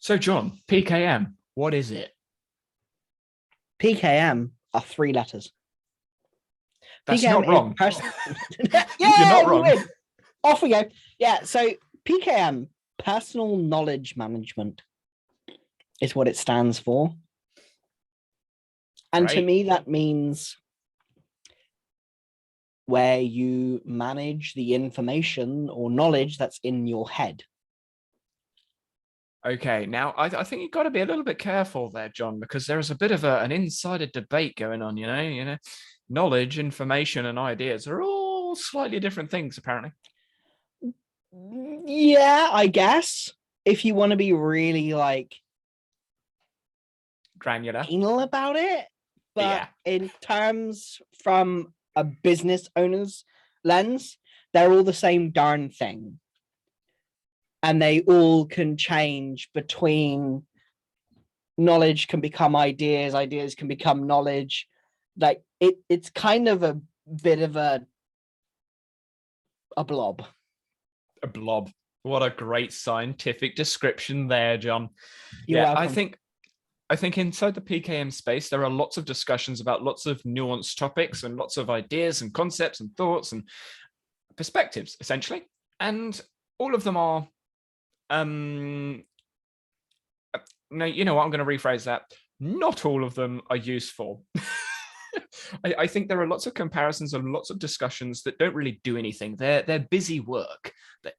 So, John, PKM, what is it? PKM are three letters. That's PKM not is wrong. personal. You're Yeah, not we wrong. win. Off we go. Yeah, so PKM, personal knowledge management, is what it stands for. And to Great. me, that means where you manage the information or knowledge that's in your head. Okay, now I think you've got to be a little bit careful there, John, because there is a bit of an insider debate going on. Knowledge, information, and ideas are all slightly different things, apparently. Yeah, I guess if you want to be really like Granular. anal about it, but Yeah. in terms from a business owner's lens, they're all the same darn thing. And they all can change between knowledge can become ideas, ideas can become knowledge. Like it's kind of a bit of a blob. A blob. What a great scientific description there, John. You're Yeah, welcome. I think inside the PKM space, there are lots of discussions about lots of nuanced topics and lots of ideas and concepts and thoughts and perspectives, essentially. And all of them are, no, you know what? I'm going to rephrase that. Not all of them are useful. I think there are lots of comparisons and lots of discussions that don't really do anything. They're busy work.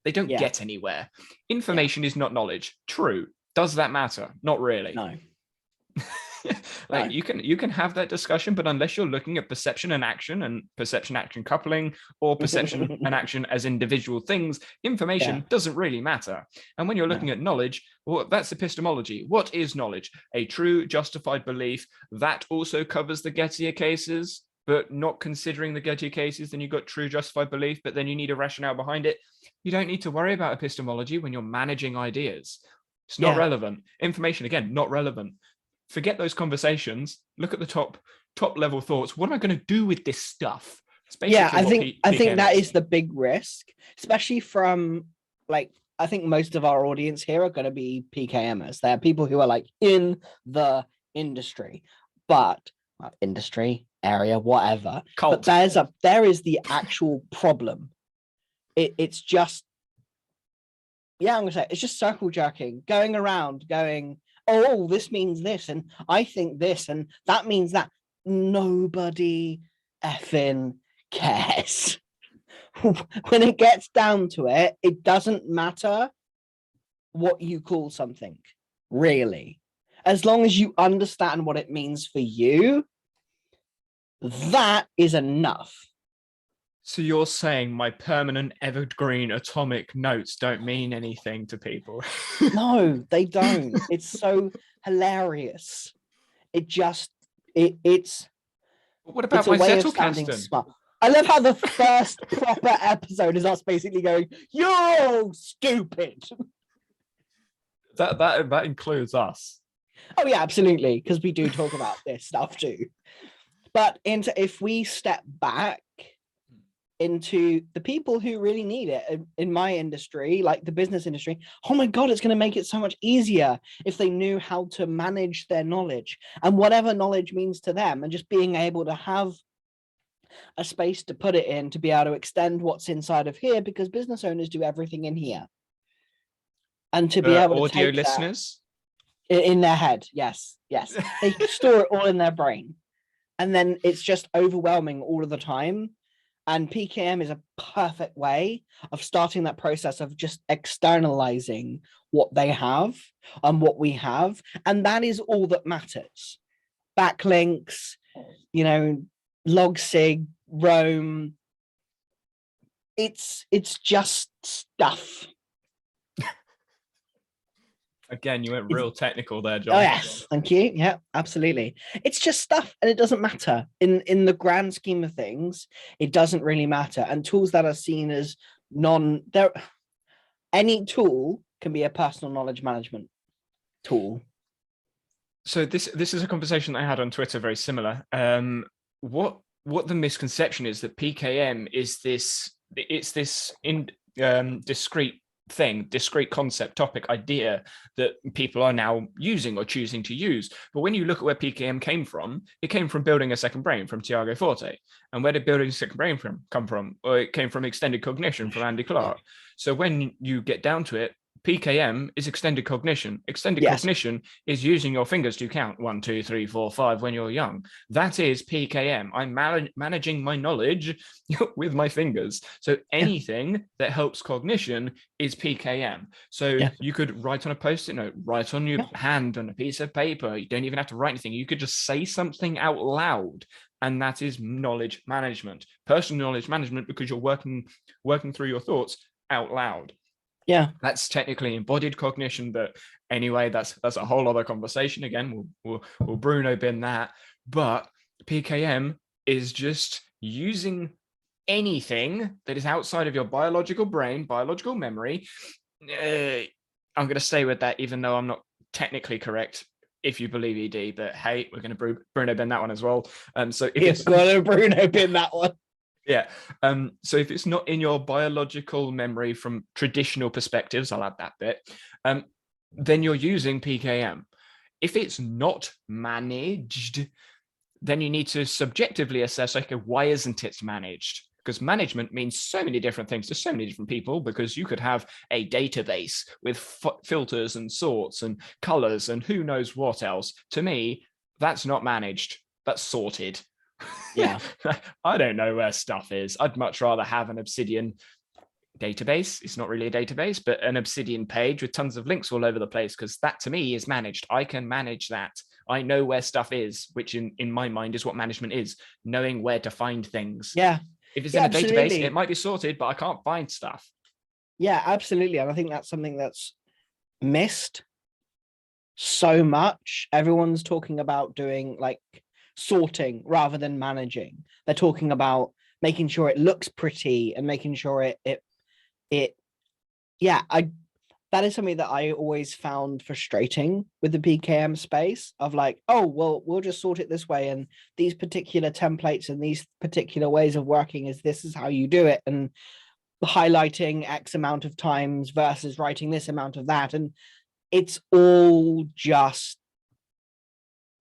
They don't get anywhere. Information is not knowledge. True. Does that matter? Not really. No. Like you can have that discussion, but unless you're looking at perception and perception action coupling, or perception and action as individual things, information doesn't really matter. And when you're looking at knowledge, well, that's epistemology. What is knowledge? A true justified belief. That also covers the Gettier cases, but not considering the Gettier cases, then you've got true justified belief, but then you need a rationale behind it. You don't need to worry about epistemology when you're managing ideas. It's not relevant. Information, again, not relevant. Forget those conversations. Look at the top level thoughts. What am I going to do with this stuff? I think that is the big risk, especially from like I think most of our audience here are going to be PKMers. They're people who are like in the industry, but industry area, whatever. Cult. But there is the actual problem. It's just I'm gonna say it's just circle jerking, going around, going, oh, this means this, and I think this, and that means that. Nobody effing cares. When it gets down to it, it doesn't matter what you call something, really. As long as you understand what it means for you, that is enough. So you're saying my permanent evergreen atomic notes don't mean anything to people? No, they don't. It's so hilarious. It's what about my Zettelkasten? I love how the first proper episode is us basically going, "You're stupid." That includes us. Oh yeah, absolutely, because we do talk about this stuff too. But if we step back into the people who really need it in my industry, like the business industry, oh my god, it's going to make it so much easier if they knew how to manage their knowledge and whatever knowledge means to them, and just being able to have a space to put it in, to be able to extend what's inside of here, because business owners do everything in here, and to be able to audio take listeners that in their head. Yes they store it all in their brain, and then it's just overwhelming all of the time. And PKM is a perfect way of starting that process of just externalizing what they have and what we have. And that is all that matters. Backlinks, logsig, Roam. It's just stuff. Again, you went real technical there, John. Oh yes, thank you. Yeah, absolutely. It's just stuff, and it doesn't matter in the grand scheme of things. It doesn't really matter. And tools that are seen as any tool can be a personal knowledge management tool. So this is a conversation I had on Twitter, very similar. What the misconception is that PKM is this discrete thing, discrete concept, topic, idea that people are now using or choosing to use. But when you look at where PKM came from, it came from building a second brain from Tiago Forte. And where did building a second brain come from? Well, it came from extended cognition from Andy Clark. So when you get down to it, PKM is extended cognition. Extended cognition is using your fingers to count 1, 2, 3, 4, 5 when you're young. That is PKM. I'm managing my knowledge with my fingers. So anything that helps cognition is PKM. So you could write on a post-it note, write on your hand on a piece of paper. You don't even have to write anything. You could just say something out loud. And that is knowledge management, personal knowledge management, because you're working through your thoughts out loud. Yeah, that's technically embodied cognition, but anyway, that's a whole other conversation. Again, we'll Bruno bin that. But PKM is just using anything that is outside of your biological brain, biological memory. I'm going to stay with that, even though I'm not technically correct, if you believe ED. But hey, we're going to Bruno bin that one as well. So if it's going to Bruno bin that one. Yeah. So if it's not in your biological memory from traditional perspectives, I'll add that bit, then you're using PKM. If it's not managed, then you need to subjectively assess, okay, why isn't it managed? Because management means so many different things to so many different people, because you could have a database with filters and sorts and colors and who knows what else. To me, that's not managed, that's sorted. Yeah. I don't know where stuff is. I'd much rather have an Obsidian database. It's not really a database, but an Obsidian page with tons of links all over the place, because that to me is managed. I can manage that. I know where stuff is, which in my mind is what management is, knowing where to find things. Yeah. If it's in a database, it might be sorted, but I can't find stuff. Yeah, absolutely. And I think that's something that's missed so much. Everyone's talking about doing like sorting rather than managing. They're talking about making sure it looks pretty and making sure that is something that I always found frustrating with the PKM space of like, oh, well, we'll just sort it this way. And these particular templates and these particular ways of working this is how you do it. And highlighting X amount of times versus writing this amount of that. And it's all just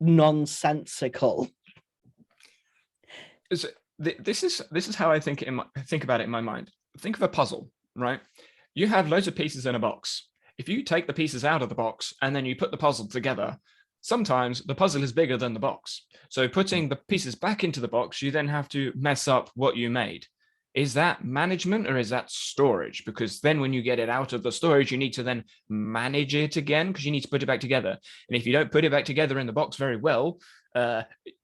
nonsensical. This is how I think about it in my mind. Think of a puzzle, right? You have loads of pieces in a box. If you take the pieces out of the box and then you put the puzzle together, sometimes the puzzle is bigger than the box. So putting the pieces back into the box, you then have to mess up what you made. Is that management or is that storage? Because then when you get it out of the storage, you need to then manage it again, because you need to put it back together. And if you don't put it back together in the box very well,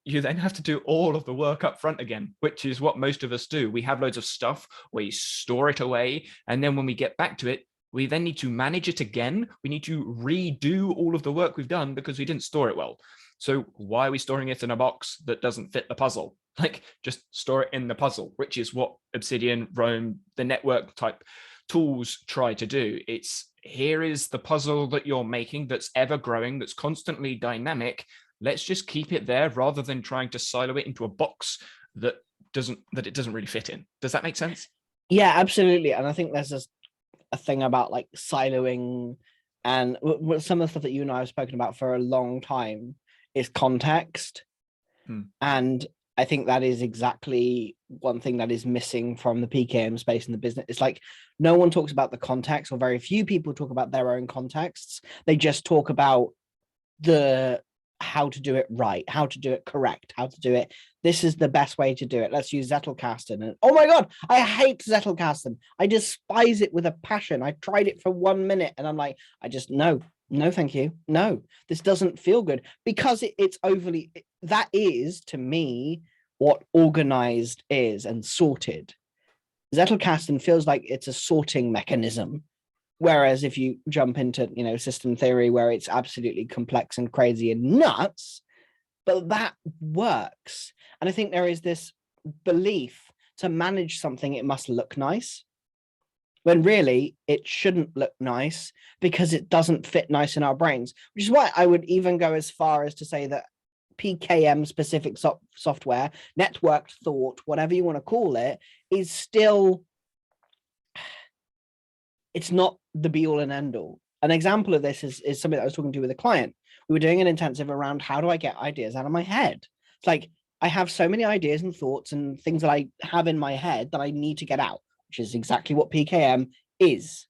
you then have to do all of the work up front again, which is what most of us do. We have loads of stuff, we store it away, and then when we get back to it, we then need to manage it again. We need to redo all of the work we've done because we didn't store it well. So why are we storing it in a box that doesn't fit the puzzle? Like, just store it in the puzzle, which is what Obsidian, Rome, the network type tools try to do. It's, here is the puzzle that you're making that's ever growing, that's constantly dynamic. Let's just keep it there rather than trying to silo it into a box that it doesn't really fit in. Does that make sense? Yeah, absolutely. And I think there's a thing about like siloing, and some of the stuff that you and I have spoken about for a long time is context. And I think that is exactly one thing that is missing from the PKM space in the business. It's like no one talks about the context, or very few people talk about their own contexts. They just talk about how to do it right, how to do it correct, how to do it. This is the best way to do it. Let's use Zettelkasten. And oh my God, I hate Zettelkasten. I despise it with a passion. I tried it for 1 minute and I'm like, no, thank you. No, this doesn't feel good, because it's overly, that is to me what organized is and sorted. Zettelkasten feels like it's a sorting mechanism. Whereas if you jump into, system theory where it's absolutely complex and crazy and nuts, but that works. And I think there is this belief to manage something, it must look nice, when really it shouldn't look nice because it doesn't fit nice in our brains, which is why I would even go as far as to say that PKM specific software, networked thought, whatever you want to call it, is still it's not the be all and end all. An example of this is something that I was talking to with a client. We were doing an intensive around how do I get ideas out of my head. It's like I have so many ideas and thoughts and things that I have in my head that I need to get out, which is exactly what PKM is.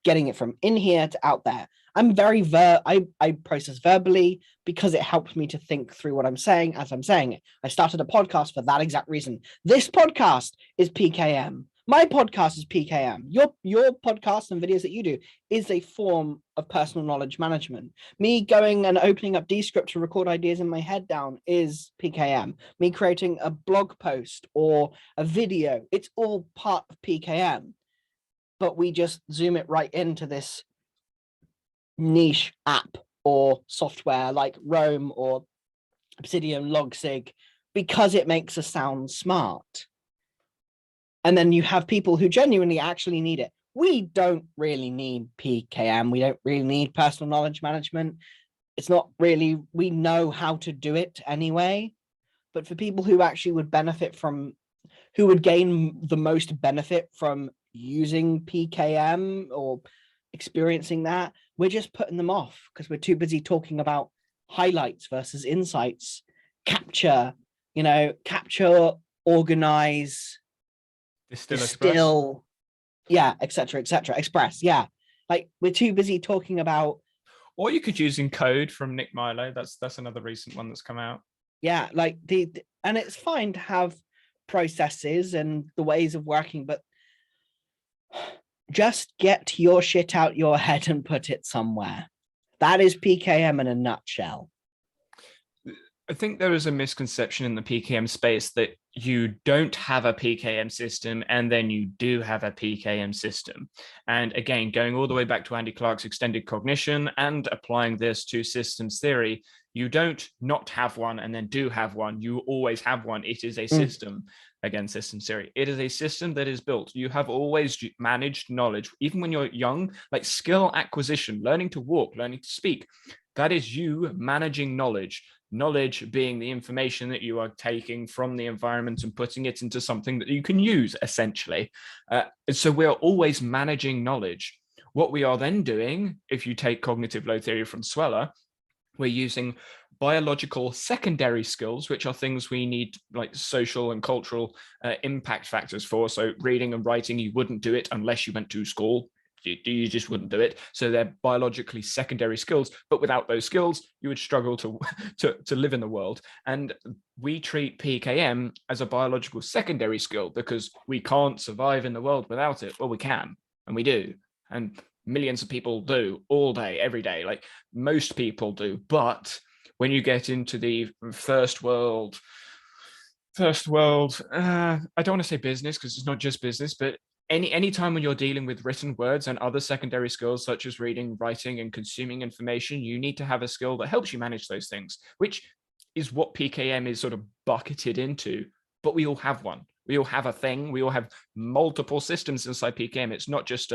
Getting it from in here to out there. I'm very I process verbally because it helps me to think through what I'm saying as I'm saying it. I started a podcast for that exact reason. This podcast is PKM. My podcast is PKM. Your podcast and videos that you do is a form of personal knowledge management. Me going and opening up Descript to record ideas in my head down is PKM. Me creating a blog post or a video, it's all part of PKM. But we just zoom it right into this niche app or software like Roam or Obsidian Logsig because it makes us sound smart. And then you have people who genuinely actually need it. We don't really need PKM. We don't really need personal knowledge management. It's not really, we know how to do it anyway. But for people who actually would benefit from, who would gain the most benefit from using PKM or experiencing that, we're just putting them off because we're too busy talking about highlights versus insights, capture, organize, distill, yeah, etc. Express, yeah. Like we're too busy talking about. Or you could use encode from Nick Milo. That's another recent one that's come out. Yeah, like and it's fine to have processes and the ways of working, but just get your shit out your head and put it somewhere. That is PKM in a nutshell. I think there is a misconception in the PKM space that you don't have a PKM system and then you do have a PKM system. And again, going all the way back to Andy Clark's extended cognition and applying this to systems theory, you don't not have one and then do have one. You always have one. It is a system. Again, systems theory. It is a system that is built. You have always managed knowledge, even when you're young, like skill acquisition, learning to walk, learning to speak. That is you managing knowledge. Knowledge being the information that you are taking from the environment and putting it into something that you can use, essentially. So we're always managing knowledge. What we are then doing, if you take cognitive load theory from Sweller, we're using biological secondary skills, which are things we need, like social and cultural impact factors for. So reading and writing, you wouldn't do it unless you went to school. You just wouldn't do it. So they're biologically secondary skills, but without those skills, you would struggle to live in the world. And we treat PKM as a biological secondary skill because we can't survive in the world without it. Well, we can, and we do. And millions of people do all day, every day, like most people do. But when you get into the first world, I don't want to say business because it's not just business, but any time when you're dealing with written words and other secondary skills such as reading, writing, and consuming information, you need to have a skill that helps you manage those things, which is what PKM is sort of bucketed into. But we all have one. We all have a thing. We all have multiple systems inside PKM. It's not just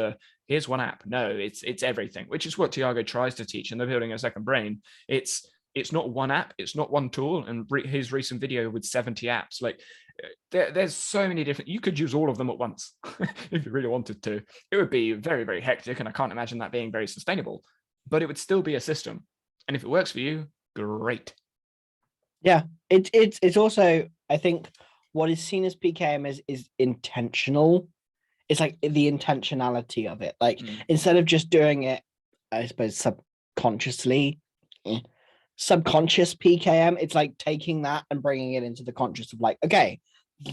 here's one app. No, it's everything, which is what Tiago tries to teach. And they're building a second brain. It's not one app. It's not one tool. And his recent video with 70 apps, like there's so many different, you could use all of them at once if you really wanted to. It would be very, very hectic. And I can't imagine that being very sustainable, but it would still be a system. And if it works for you, great. Yeah, it's also, I think what is seen as PKM is intentional. It's like the intentionality of it. Like instead of just doing it, I suppose subconsciously, subconscious PKM, it's like taking that and bringing it into the conscious of like, okay,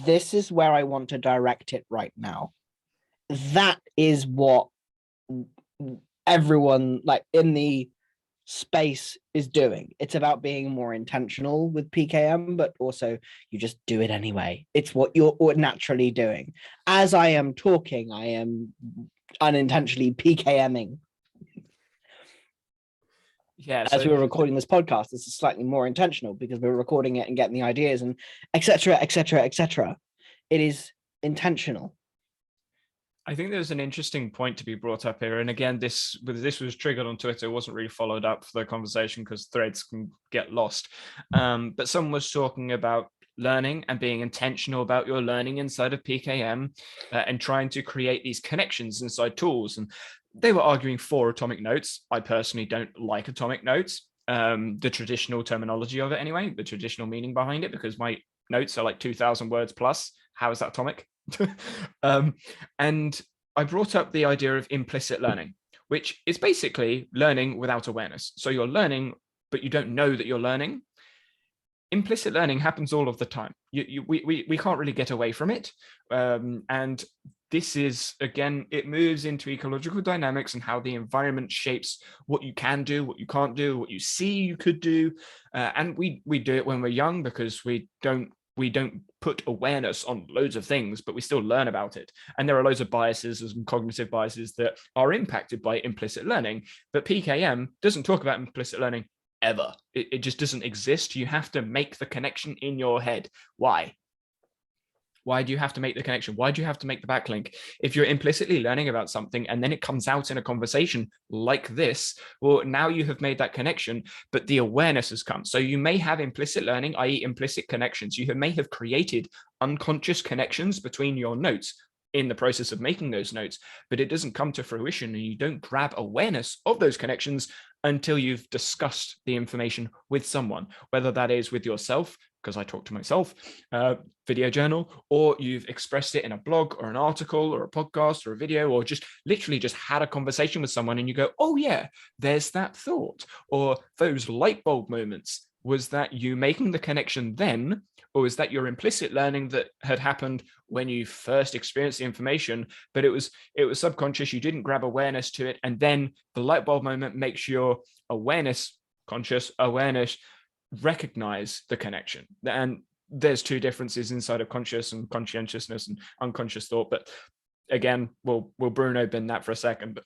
this is where I want to direct it right now. That is what everyone like in the space is doing. It's about being more intentional with PKM, but also you just do it anyway. It's what you're naturally doing. As I am talking, I am unintentionally PKMing. Yeah, as we were recording this podcast, this is slightly more intentional because we're recording it and getting the ideas and etc. It is intentional. I think there's an interesting point to be brought up here. And again, this was triggered on Twitter. It wasn't really followed up for the conversation because threads can get lost. But someone was talking about learning and being intentional about your learning inside of PKM, and trying to create these connections inside tools. And they were arguing for atomic notes. I personally don't like atomic notes, the traditional terminology of it anyway, the traditional meaning behind it, because my notes are like 2,000 words plus. How is that atomic? And I brought up the idea of implicit learning, which is basically learning without awareness. So you're learning, but you don't know that you're learning. Implicit learning happens all of the time. We can't really get away from it. And this is, again, it moves into ecological dynamics and how the environment shapes what you can do, what you can't do, what you see you could do. And we do it when we're young because we don't put awareness on loads of things, but we still learn about it. And there are loads of biases and cognitive biases that are impacted by implicit learning. But PKM doesn't talk about implicit learning ever. It just doesn't exist. You have to make the connection in your head. Why? Why do you have to make the connection? Why do you have to make the backlink? If you're implicitly learning about something and then it comes out in a conversation like this, well, now you have made that connection, but the awareness has come. So you may have implicit learning, i.e. implicit connections. You may have created unconscious connections between your notes in the process of making those notes, but it doesn't come to fruition and you don't grab awareness of those connections until you've discussed the information with someone, whether that is with yourself, because I talk to myself, video journal, or you've expressed it in a blog or an article or a podcast or a video, or just literally just had a conversation with someone and you go, oh yeah, there's that thought, or those light bulb moments. Was that you making the connection then, or is that your implicit learning that had happened when you first experienced the information, but it was subconscious, you didn't grab awareness to it, and then the light bulb moment makes your conscious awareness recognize the connection. And there's two differences inside of conscious and conscientiousness and unconscious thought, but again, we'll Bruno bin that for a second.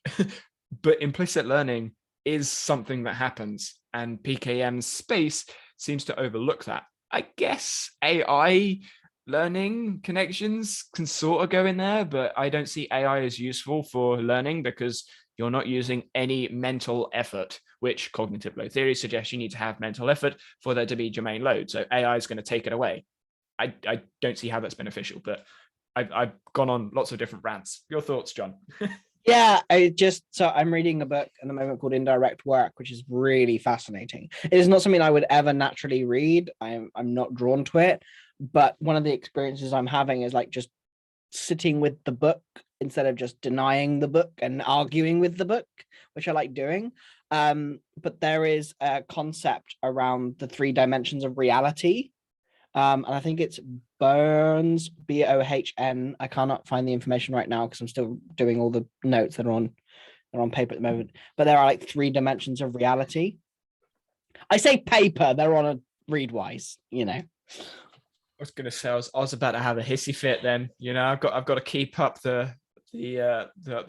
But implicit learning is something that happens, and PKM space seems to overlook that. I guess AI learning connections can sort of go in there, but I don't see AI as useful for learning because you're not using any mental effort, which cognitive load theory suggests you need to have mental effort for there to be germane load. So AI is going to take it away. I don't see how that's beneficial, but I've gone on lots of different rants. Your thoughts, John? Yeah, I'm reading a book at the moment called Indirect Work, which is really fascinating. It is not something I would ever naturally read. I'm not drawn to it, but one of the experiences I'm having is like just sitting with the book instead of just denying the book and arguing with the book, which I like doing. But there is a concept around the 3 dimensions of reality. And I think it's Bohn, Bohn. I cannot find the information right now because I'm still doing all the notes that are on paper at the moment. But there are like 3 dimensions of reality. I say paper, they're on a Readwise, I was going to say I was about to have a hissy fit. Then I've got to keep up the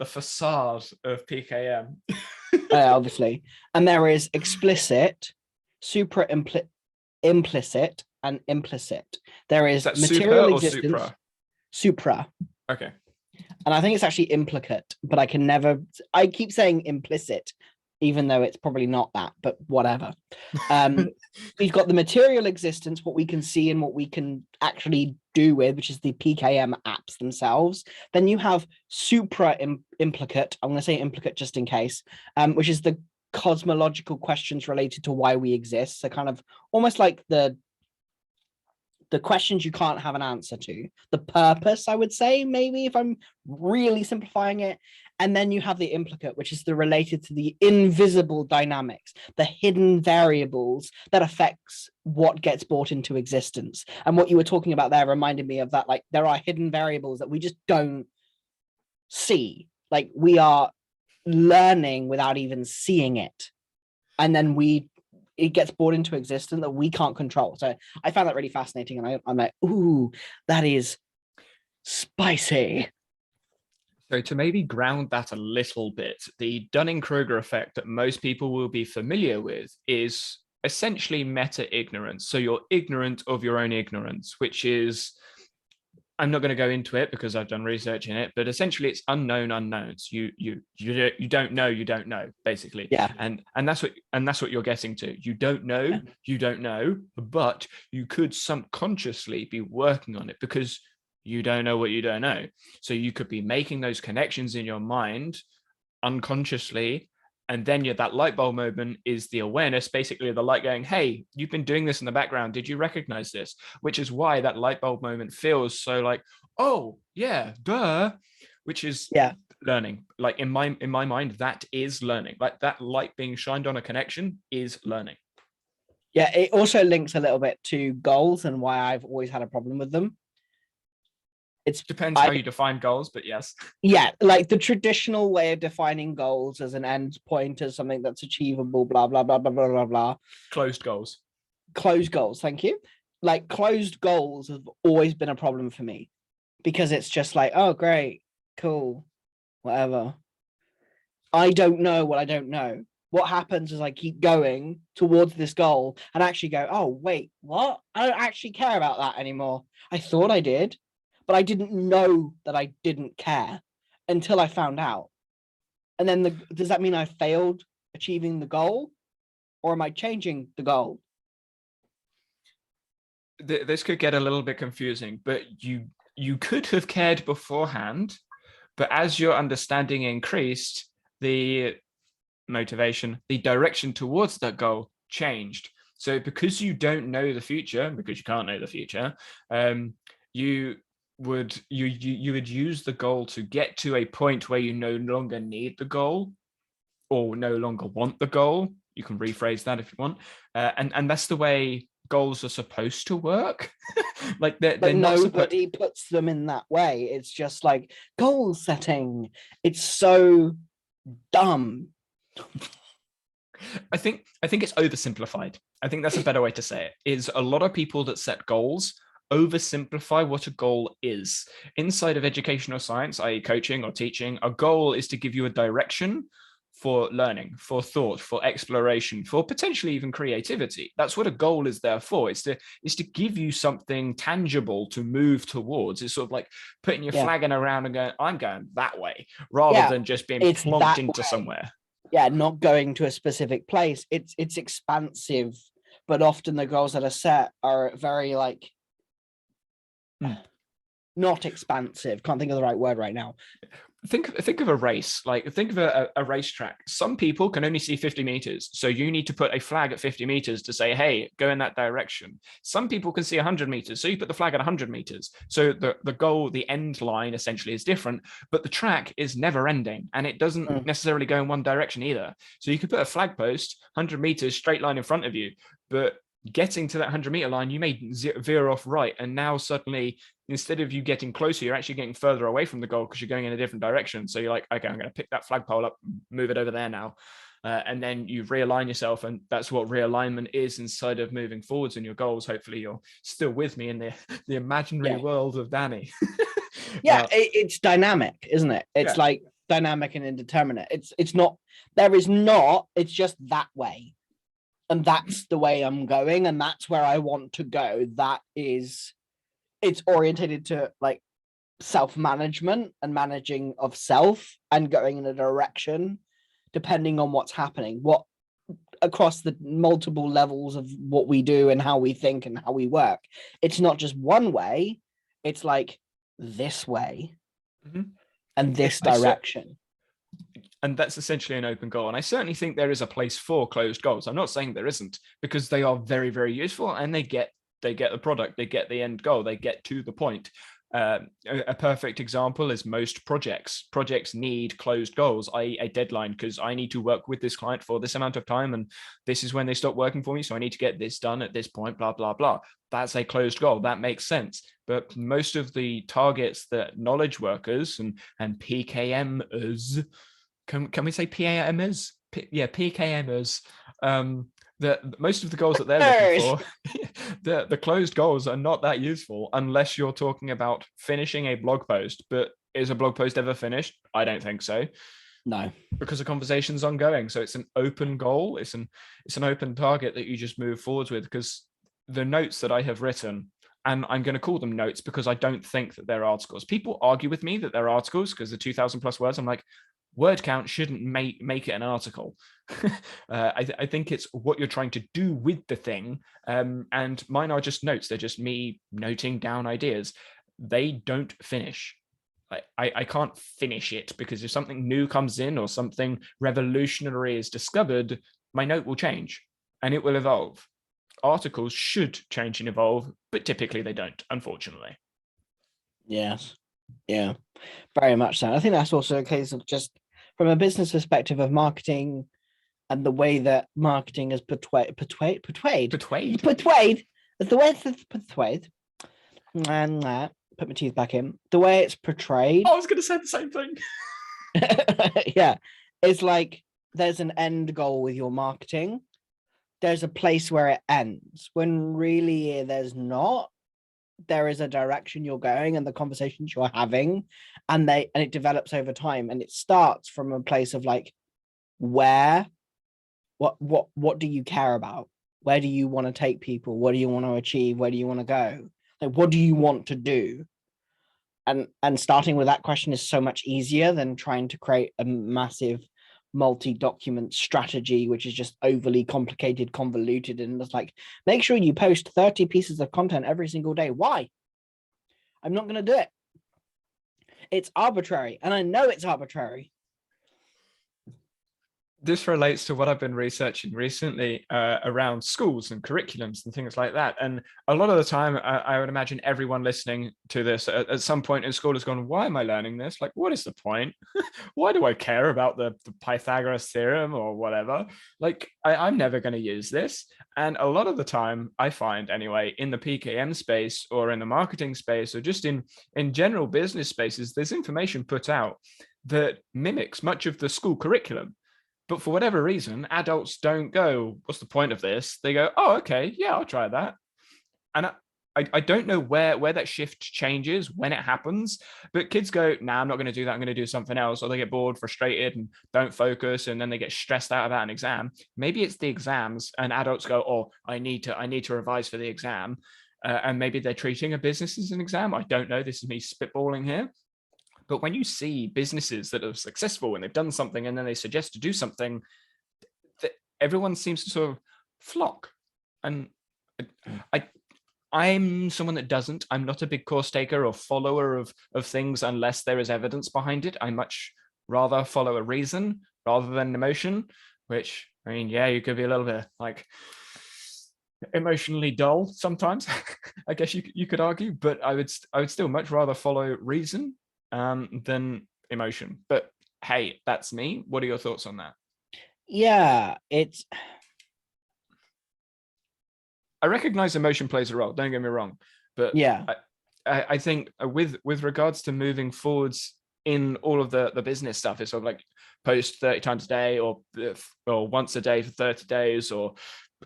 facade of PKM. Obviously, and there is explicit, implicit, and implicit. There is material existence. Supra. Okay. And I think it's actually implicate, but I keep saying implicit, even though it's probably not that, but whatever. We've got the material existence, what we can see and what we can actually do with, which is the PKM apps themselves. Then you have supra implicate. I'm going to say implicate just in case, which is the cosmological questions related to why we exist. So kind of almost like the questions you can't have an answer to, the purpose, I would say, maybe, if I'm really simplifying it. And then you have the implicate, which is related to the invisible dynamics, the hidden variables that affects what gets brought into existence. And what you were talking about there reminded me of that. Like, there are hidden variables that we just don't see. Like, we are learning without even seeing it. And then it gets brought into existence that we can't control. So I found that really fascinating. And I'm like, ooh, that is spicy. So to maybe ground that a little bit, the Dunning-Kruger effect that most people will be familiar with is essentially meta-ignorance. So you're ignorant of your own ignorance, which is I'm not going to go into it because I've done research in it, but essentially it's unknown unknowns. You don't know basically. Yeah. And that's what you're getting to. You don't know, but you could subconsciously be working on it because you don't know what you don't know. So you could be making those connections in your mind unconsciously, and then that light bulb moment is the awareness, basically the light going, hey, you've been doing this in the background, did you recognize this? Which is why that light bulb moment feels so like, oh yeah, duh, which is learning. Like in my mind, that is learning. Like that light being shined on a connection is learning. Yeah, it also links a little bit to goals and why I've always had a problem with them. It depends how you define goals, but yes. Yeah, like the traditional way of defining goals as an end point, as something that's achievable, blah, blah, blah, blah, blah, blah, blah. Closed goals. Closed goals, thank you. Like closed goals have always been a problem for me because it's just like, oh, great, cool, whatever. I don't know what I don't know. What happens is I keep going towards this goal and actually go, oh, wait, what? I don't actually care about that anymore. I thought I did, but I didn't know that I didn't care until I found out. And then does that mean I failed achieving the goal, or am I changing the goal? This could get a little bit confusing, but you could have cared beforehand, but as your understanding increased, the motivation, the direction towards that goal changed. So because you don't know the future, because you can't know the future, you would use the goal to get to a point where you no longer need the goal or no longer want the goal. You can rephrase that if you want, and that's the way goals are supposed to work. Like they're not nobody puts them in that way. It's just like goal setting. It's so dumb. I think it's oversimplified. I think that's a better way to say it. Is a lot of people that set goals oversimplify what a goal is. Inside of educational science, i.e. coaching or teaching, a goal is to give you a direction for learning, for thought, for exploration, for potentially even creativity. That's what a goal is there for. It's to give you something tangible to move towards. It's sort of like putting your flag in around and going, I'm going that way, rather than just being plonked into somewhere. Yeah, not going to a specific place. It's expansive, but often the goals that are set are very like not expansive. Can't think of the right word right now. Think of a race. Like think of a racetrack. Some people can only see 50 meters, so you need to put a flag at 50 meters to say, hey, go in that direction. Some people can see 100 meters, so you put the flag at 100 meters. So the goal, the end line essentially is different, but the track is never ending, and it doesn't necessarily go in one direction either. So you could put a flag post 100 meters straight line in front of you, but getting to that 100-meter line, you may veer off right, and now suddenly, instead of you getting closer, you're actually getting further away from the goal because you're going in a different direction. So you're like, okay, I'm going to pick that flagpole up, move it over there now. And then you realign yourself, and that's what realignment is inside of moving forwards in your goals. Hopefully you're still with me in the imaginary world of Danny. It's dynamic, isn't it? It's like dynamic and indeterminate. It's not, there is not, it's just that way. And that's the way I'm going, and that's where I want to go. That is, it's orientated to like self-management and managing of self and going in a direction depending on what's happening, what across the multiple levels of what we do and how we think and how we work. It's not just one way, it's like this way and this direction. And that's essentially an open goal. And I certainly think there is a place for closed goals. I'm not saying there isn't, because they are very, very useful, and they get the product, they get the end goal, they get to the point. A perfect example is most projects. Projects need closed goals, i.e. a deadline, because I need to work with this client for this amount of time, and this is when they stop working for me, so I need to get this done at this point, blah, blah, blah. That's a closed goal. That makes sense. But most of the targets that knowledge workers and PKMers, can we say PAMers? PKMers. Most of the goals that they're looking for, the closed goals are not that useful unless you're talking about finishing a blog post. But is a blog post ever finished? I don't think so. No, because the conversation's ongoing. So it's an open goal. It's an open target that you just move forwards with, because the notes that I have written and I'm going to call them notes because I don't think that they're articles. People argue with me that they're articles because the 2,000 plus words. I'm like, word count shouldn't make it an article. I think it's what you're trying to do with the thing. And mine are just notes. They're just me noting down ideas. They don't finish. I can't finish it because if something new comes in or something revolutionary is discovered, my note will change and it will evolve. Articles should change and evolve, but typically they don't, unfortunately. Yes. Yeah, very much so. I think that's also a case of just from a business perspective of marketing and the way that marketing is portrayed as the way it's portrayed. And put my teeth back in. The way it's portrayed. I was going to say the same thing. Yeah, it's like there's an end goal with your marketing. There's a place where it ends when really there's not. There is a direction you're going and the conversations you're having, and it develops over time, and it starts from a place of like, what do you care about? Where do you want to take people? What do you want to achieve? Where do you want to go? Like, what do you want to do? And starting with that question is so much easier than trying to create a massive multi-document strategy, which is just overly complicated, convoluted, and it's like, make sure you post 30 pieces of content every single day. Why? I'm not going to do it. It's arbitrary, and I know it's arbitrary. This relates to what I've been researching recently around schools and curriculums and things like that. And a lot of the time, I would imagine everyone listening to this at some point in school has gone, why am I learning this? Like, what is the point? Why do I care about the Pythagoras theorem or whatever? Like, I'm never going to use this. And a lot of the time, I find anyway, in the PKM space or in the marketing space or just in general business spaces, there's information put out that mimics much of the school curriculum. But for whatever reason, adults don't go, what's the point of this? They go, oh, okay, yeah, I'll try that. And I don't know where that shift changes, when it happens, but kids go, nah, I'm not going to do that. I'm going to do something else. Or they get bored, frustrated, and don't focus. And then they get stressed out about an exam. Maybe it's the exams and adults go, oh, I need to revise for the exam. And maybe they're treating a business as an exam. I don't know. This is me spitballing here. But when you see businesses that are successful and they've done something and then they suggest to do something, everyone seems to sort of flock. And I'm someone that doesn't. I'm not a big course taker or follower of things unless there is evidence behind it. I much rather follow a reason rather than emotion, which, I mean, yeah, you could be a little bit like emotionally dull sometimes, I guess you could argue, but I would still much rather follow reason than emotion. But hey, that's me. What are your thoughts on that? Yeah, I recognize emotion plays a role, don't get me wrong, but yeah, I think with regards to moving forwards in all of the business stuff, it's sort of like post 30 times a day or once a day for 30 days or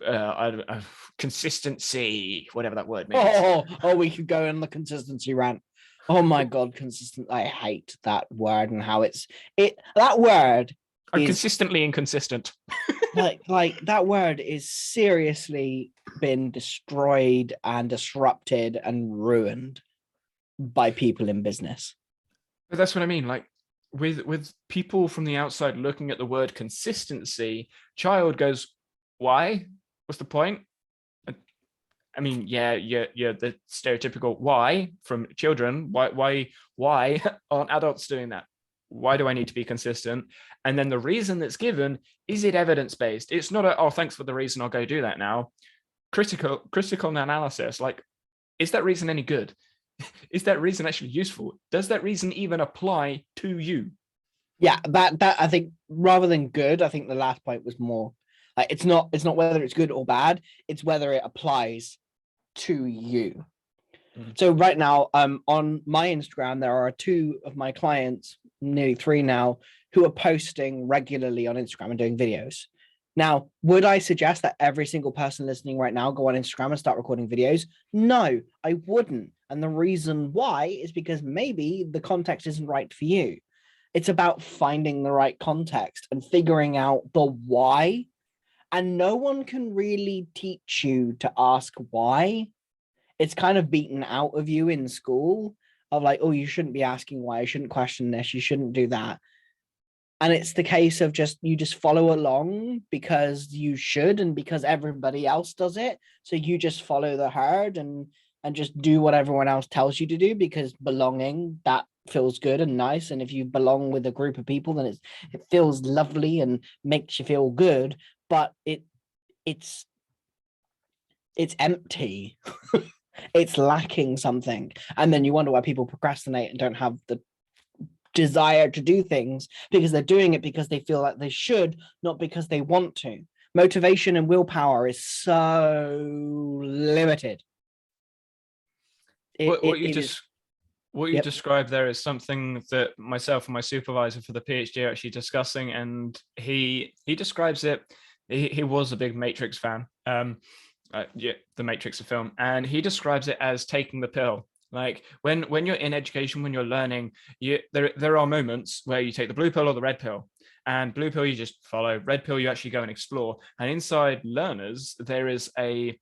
I don't know, consistency, whatever that word means. We could go in the consistency rant. Oh my God, consistent. I hate that word and how that word. I'm consistently inconsistent. like that word is seriously been destroyed and disrupted and ruined by people in business. But that's what I mean. Like with people from the outside looking at the word consistency, child goes, why? What's the point? I mean, yeah, the stereotypical why from children. Why aren't adults doing that? Why do I need to be consistent? And then the reason that's given, is it evidence-based? It's not oh, thanks for the reason, I'll go do that now. Critical analysis, like, is that reason any good? Is that reason actually useful? Does that reason even apply to you? Yeah, that I think rather than good, I think the last point was more like it's not whether it's good or bad, it's whether it applies to you. So right now, on my Instagram, there are 2 of my clients, nearly 3 now, who are posting regularly on Instagram and doing videos. Now, would I suggest that every single person listening right now go on Instagram and start recording videos? No, I wouldn't. And the reason why is because maybe the context isn't right for you. It's about finding the right context and figuring out the why. And no one can really teach you to ask why. it's kind of beaten out of you in school of like, oh, you shouldn't be asking why, you shouldn't question this, you shouldn't do that. And it's the case of you just follow along because you should and because everybody else does it. So you just follow the herd and just do what everyone else tells you to do, because belonging, that feels good and nice. And if you belong with a group of people, then it feels lovely and makes you feel good. But it's empty. It's lacking something. And then you wonder why people procrastinate and don't have the desire to do things, because they're doing it because they feel like they should, not because they want to. Motivation and willpower is so limited. What you described there is something that myself and my supervisor for the PhD are actually discussing, and he describes it. He was a big Matrix fan, the Matrix, a film, and he describes it as taking the pill. Like when you're in education, when you're learning, there are moments where you take the blue pill or the red pill. And blue pill, you just follow. Red pill, you actually go and explore. And inside learners, there is a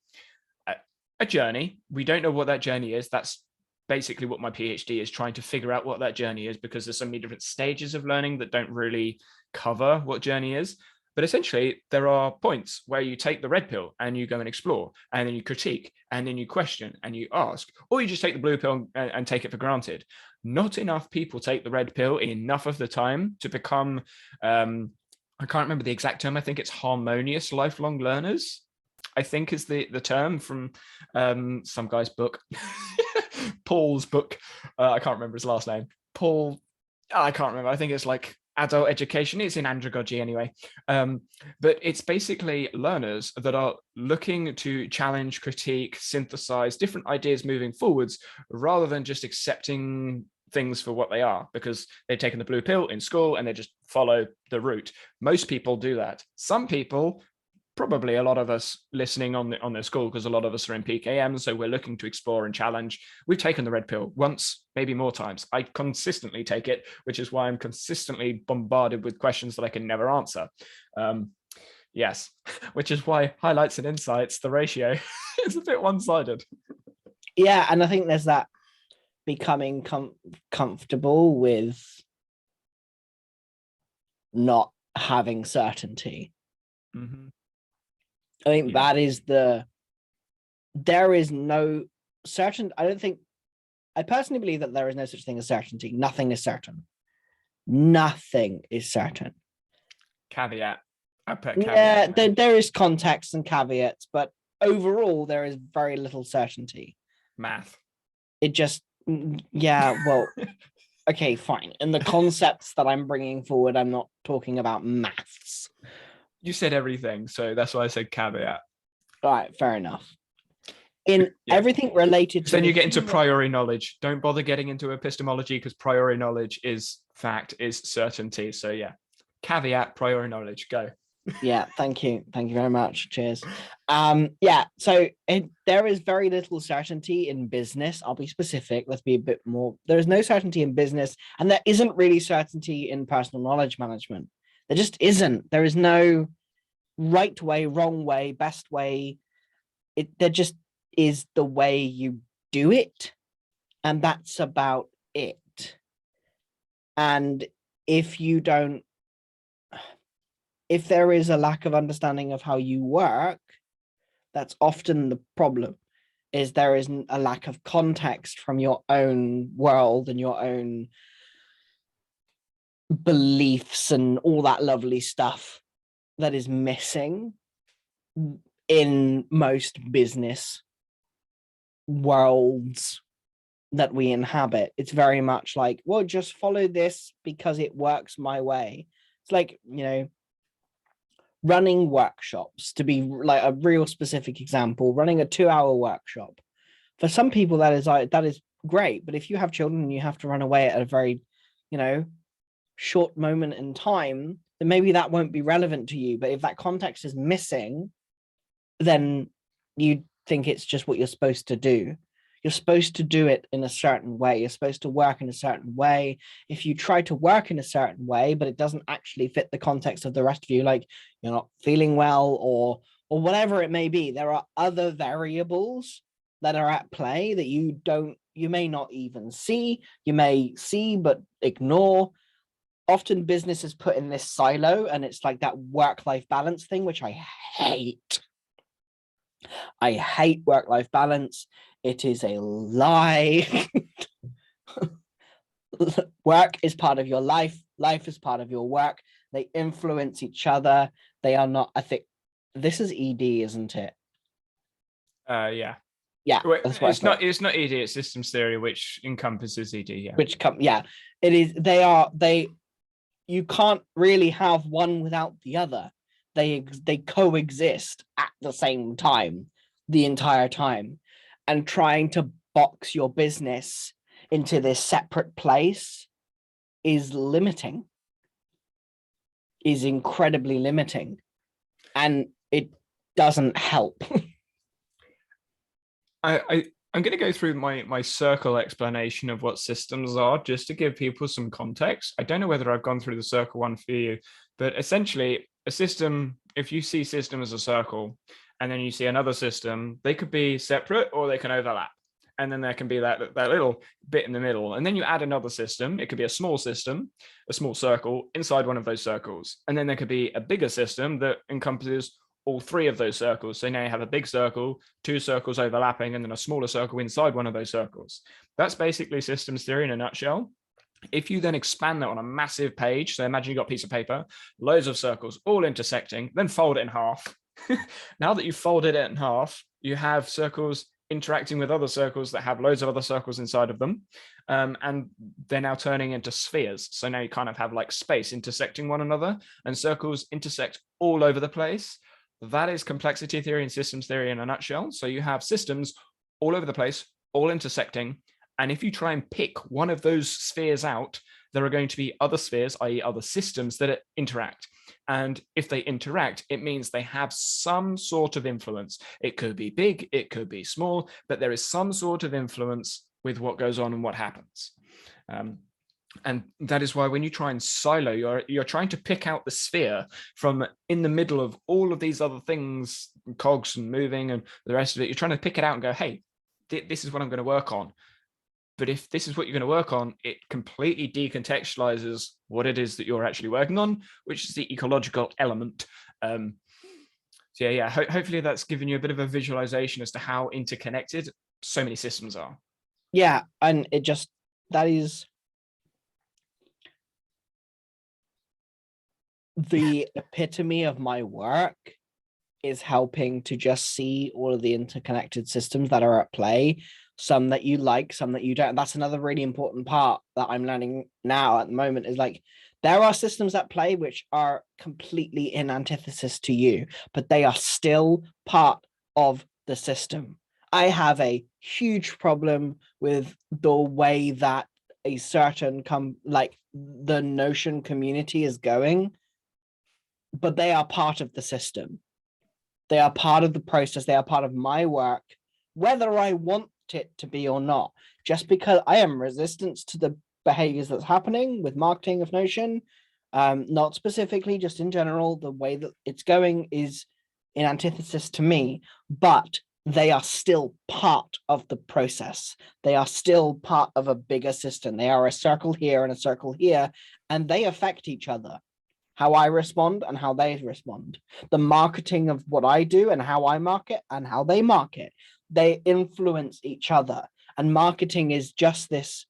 journey. We don't know what that journey is. That's basically what my PhD is, trying to figure out what that journey is, because there's so many different stages of learning that don't really cover what journey is. But essentially, there are points where you take the red pill and you go and explore, and then you critique, and then you question, and you ask, or you just take the blue pill and take it for granted. Not enough people take the red pill enough of the time to become, I can't remember the exact term, I think it's harmonious lifelong learners, I think is the term from some guy's book, Paul's book. I can't remember his last name. Paul, I can't remember. I think it's like adult education. It's in andragogy anyway. But it's basically learners that are looking to challenge, critique, synthesize different ideas moving forwards, rather than just accepting things for what they are, because they've taken the blue pill in school and they just follow the route. Most people do that. Some people, probably a lot of us listening on the school, because a lot of us are in PKM, so we're looking to explore and challenge. We've taken the red pill once, maybe more times. I consistently take it, which is why I'm consistently bombarded with questions that I can never answer. Yes, which is why highlights and insights, the ratio is a bit one-sided. Yeah, and I think there's that becoming comfortable with not having certainty. Mm-hmm. I think that is there is no certain, I personally believe that there is no such thing as certainty. Nothing is certain. Nothing is certain. Caveat. I put caveat. Yeah, there is context and caveats, but overall there is very little certainty. Math. It just, yeah, well, okay, fine. In the concepts that I'm bringing forward, I'm not talking about maths. You said everything, so that's why I said caveat. All right, fair enough. In everything related to, then you get into priori knowledge. Don't bother getting into epistemology, because priori knowledge is fact, is certainty. So yeah, caveat, priori knowledge, go. Yeah, thank you very much. Cheers. So there is very little certainty in business. I'll be specific. Let's be a bit more. There is no certainty in business, and there isn't really certainty in personal knowledge management. There just isn't. There is no right way, wrong way, best way. There just is the way you do it, and that's about it. And if there is a lack of understanding of how you work, that's often the problem. Is there isn't a lack of context from your own world and your own beliefs and all that lovely stuff that is missing in most business worlds that we inhabit. It's very much like, well, just follow this because it works my way. It's like, running workshops, to be like a real specific example, running a 2-hour workshop. For some people, that is great. But if you have children and you have to run away at a very, short moment in time, then maybe that won't be relevant to you. But if that context is missing, then you think it's just what you're supposed to do. You're supposed to do it in a certain way. You're supposed to work in a certain way. If you try to work in a certain way, but it doesn't actually fit the context of the rest of you, like you're not feeling well or whatever it may be, there are other variables that are at play that you may not even see, you may see but ignore. Often business is put in this silo, and it's like that work-life balance thing, which I hate. I hate work-life balance. It is a lie. Work is part of your life. Life is part of your work. They influence each other. They are not, I think this is ED, isn't it? Yeah. Yeah. It's not ED, it's systems theory, which encompasses ED, yeah. It is, you can't really have one without the other. They coexist at the same time, the entire time. And trying to box your business into this separate place is limiting, is incredibly limiting, and it doesn't help. I'm going to go through my circle explanation of what systems are, just to give people some context. I don't know whether I've gone through the circle one for you, but essentially a system, if you see system as a circle and then you see another system, they could be separate or they can overlap. And then there can be that little bit in the middle. And then you add another system. It could be a small system, a small circle inside one of those circles. And then there could be a bigger system that encompasses all three of those circles. So now you have a big circle, two circles overlapping, and then a smaller circle inside one of those circles. That's basically systems theory in a nutshell. If you then expand that on a massive page, so imagine you've got a piece of paper, loads of circles all intersecting, then fold it in half. Now that you've folded it in half, you have circles interacting with other circles that have loads of other circles inside of them. And they're now turning into spheres. So now you kind of have like space intersecting one another, and circles intersect all over the place. That is complexity theory and systems theory in a nutshell. So you have systems all over the place, all intersecting. And if you try and pick one of those spheres out, there are going to be other spheres, i.e. other systems that interact. And if they interact, it means they have some sort of influence. It could be big, it could be small, but there is some sort of influence with what goes on and what happens. And that is why when you try and silo, you're trying to pick out the sphere from in the middle of all of these other things, cogs and moving and the rest of it. You're trying to pick it out and go, hey, this is what I'm going to work on. But if this is what you're going to work on, it completely decontextualizes what it is that you're actually working on, which is the ecological element. So yeah, hopefully that's given you a bit of a visualization as to how interconnected so many systems are. Yeah, and that is the epitome of my work, is helping to just see all of the interconnected systems that are at play, some that you like, some that you don't. And that's another really important part that I'm learning now at the moment, is like, there are systems at play which are completely in antithesis to you, but they are still part of the system. I have a huge problem with the way that a certain the Notion community is going, but they are part of the system. They are part of the process. They are part of my work, whether I want it to be or not. Just because I am resistant to the behaviors that's happening with marketing of Notion, not specifically, just in general, the way that it's going is in antithesis to me, but they are still part of the process. They are still part of a bigger system. They are a circle here and a circle here, and they affect each other. How I respond and how they respond. The marketing of what I do and how I market and how they market. They influence each other. And marketing is just this,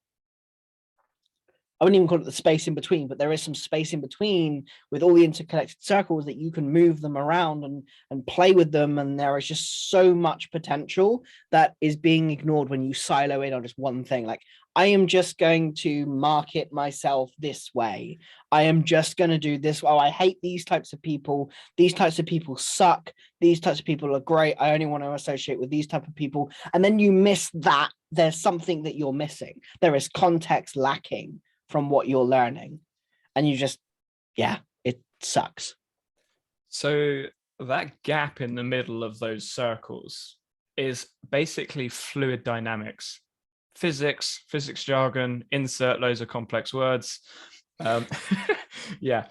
I wouldn't even call it the space in between, but there is some space in between with all the interconnected circles that you can move them around and play with them. And there is just so much potential that is being ignored when you silo in on just one thing. Like, I am just going to market myself this way. I am just going to do this. Oh, I hate these types of people. These types of people suck. These types of people are great. I only want to associate with these type of people. And then you miss that. There's something that you're missing. There is context lacking from what you're learning. And you just, yeah, it sucks. So that gap in the middle of those circles is basically fluid dynamics. Physics jargon, insert loads of complex words. Yeah,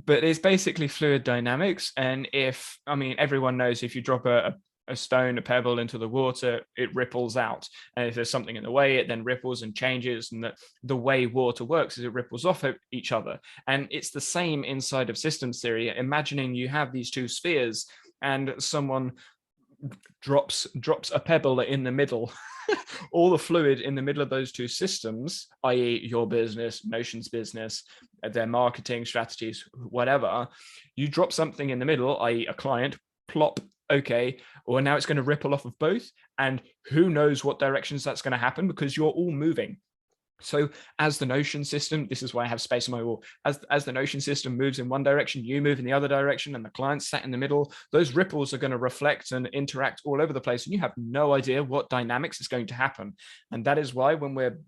but it's basically fluid dynamics. And everyone knows if you drop a a stone, a pebble into the water, it ripples out. And if there's something in the way, it then ripples and changes. And the way water works is it ripples off each other. And it's the same inside of systems theory. Imagining you have these two spheres and someone drops a pebble in the middle. All the fluid in the middle of those two systems, i.e. your business, Notion's business, their marketing strategies, whatever, you drop something in the middle, i.e. a client, plop, okay, or now it's going to ripple off of both. And who knows what directions that's going to happen, because you're all moving. So as the Notion system, this is why I have space on my wall, as the Notion system moves in one direction, you move in the other direction, and the client's sat in the middle, those ripples are going to reflect and interact all over the place, and you have no idea what dynamics is going to happen. And that is why when we're